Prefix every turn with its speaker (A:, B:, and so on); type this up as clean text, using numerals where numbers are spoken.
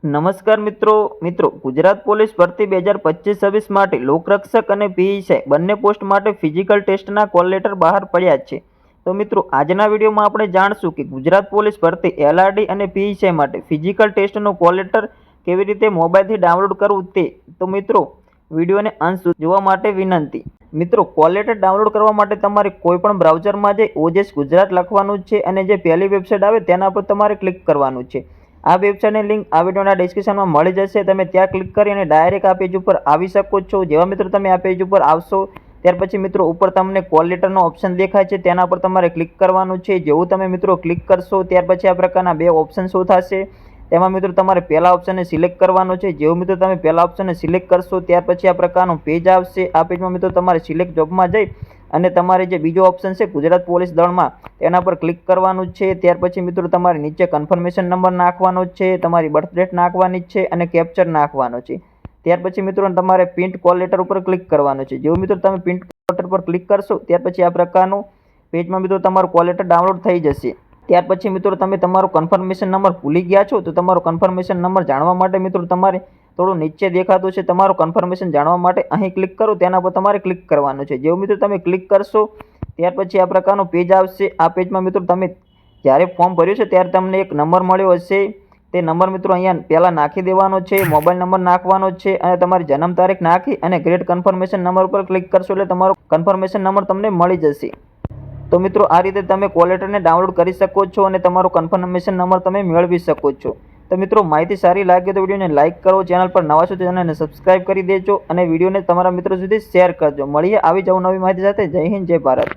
A: નમસ્કાર મિત્રો ગુજરાત પોલીસ ભરતી 2025-26 માટે લોકરક્ષક અને પીએસઆઈ બંને પોસ્ટ માટે ફિઝિકલ ટેસ્ટના કોલ લેટર બહાર પડ્યા છે। તો મિત્રો આજના વિડીયોમાં આપણે જાણશું કે ગુજરાત પોલીસ ભરતી એલઆરડી અને પીએસઆઈ માટે ફિઝિકલ ટેસ્ટનો કોલ લેટર કેવી રીતે મોબાઈલથી ડાઉનલોડ કરવું તે। તો મિત્રો વિડીયોને અંત સુધી જોવા માટે વિનંતી। મિત્રો કોલ લેટર ડાઉનલોડ કરવા માટે તમારે કોઈપણ બ્રાઉઝરમાં જઈ ઓજેસ ગુજરાત લખવાનું છે અને જે પહેલી વેબસાઇટ આવે તેના પર તમારે ક્લિક કરવાનું છે। આ વેબસાઇટની લિંક આ વિડીયોના ડિસ્ક્રિપ્શનમાં મળી જશે। તમે ત્યાં ક્લિક કરી અને ડાયરેક્ટ આ પેજ ઉપર આવી શકો છો। જેવા મિત્રો તમે આ પેજ ઉપર આવશો ત્યાર પછી મિત્રો ઉપર તમને કોલ લેટરનો ઓપ્શન દેખાય છે, તેના પર તમારે ક્લિક કરવાનું છે। જેવું તમે મિત્રો ક્લિક કરશો ત્યાર પછી આ પ્રકારના બે ઓપ્શન શો થશે। તેમાં મિત્રો તમારે પહેલા ઓપ્શનને સિલેક્ટ કરવાનો છે। જેવું મિત્રો તમે પહેલા ઓપ્શનને સિલેક્ટ કરશો ત્યાર પછી આ પ્રકારનું પેજ આવશે। આ પેજમાં મિત્રો તમારે સિલેક્ટ જોબમાં જઈ અને તમારે જે બીજો ઓપ્શન છે ગુજરાત પોલીસ દળમાં તેના પર ક્લિક કરવાનું છે। ત્યાર પછી મિત્રો તમારે નીચે કન્ફર્મેશન નંબર નાખવાનો છે, તમારી બર્થ ડેટ નાખવાની છે અને કેપ્ચર નાખવાનો છે। ત્યાર પછી મિત્રો તમારે પ્રિન્ટ કોલ લેટર ઉપર ક્લિક કરવાનું છે। જેવું મિત્રો તમે પ્રિન્ટ કોલ લેટર પર ક્લિક કરશો ત્યાર પછી આ પ્રકારનું પેજમાં મિત્રો તમારું કોલ લેટર ડાઉનલોડ થઈ જશે। ત્યાર પછી મિત્રો તમે તમારો કન્ફર્મેશન નંબર ભૂલી ગયા છો તો તમારો કન્ફર્મેશન નંબર જાણવા માટે મિત્રો તમારે થોડું નીચે દેખાતું છે તમારું કન્ફર્મેશન જાણવા માટે અહીં ક્લિક કરો તેના પર તમારે ક્લિક કરવાનું છે। જેવું મિત્રો તમે ક્લિક કરશો ત્યાર પછી આ પ્રકારનું પેજ આવશે। આ પેજમાં મિત્રો તમે જ્યારે ફોર્મ ભર્યું છે ત્યારે તમને એક નંબર મળ્યો હશે, તે નંબર મિત્રો અહીંયા પહેલાં નાખી દેવાનો છે, મોબાઈલ નંબર નાખવાનો છે અને તમારી જન્મ તારીખ નાખી અને ગ્રેડ કન્ફર્મેશન નંબર પર ક્લિક કરશો એટલે તમારો કન્ફર્મેશન નંબર તમને મળી જશે। તો મિત્રો આ રીતે તમે કોલ લેટરને ડાઉનલોડ કરી શકો છો અને તમારો કન્ફર્મેશન નંબર તમે મેળવી શકો છો। તો મિત્રો માહિતી સારી લાગે તો વિડીયોને લાઇક કરો, ચેનલ પર નવા છો તો ચેનલને સબસ્ક્રાઇબ કરી દેજો અને વિડીયોને તમારા મિત્રો સુધી શેર કરજો। મળીએ આવી જ નવી માહિતી સાથે। જય હિન્દ, જય ભારત।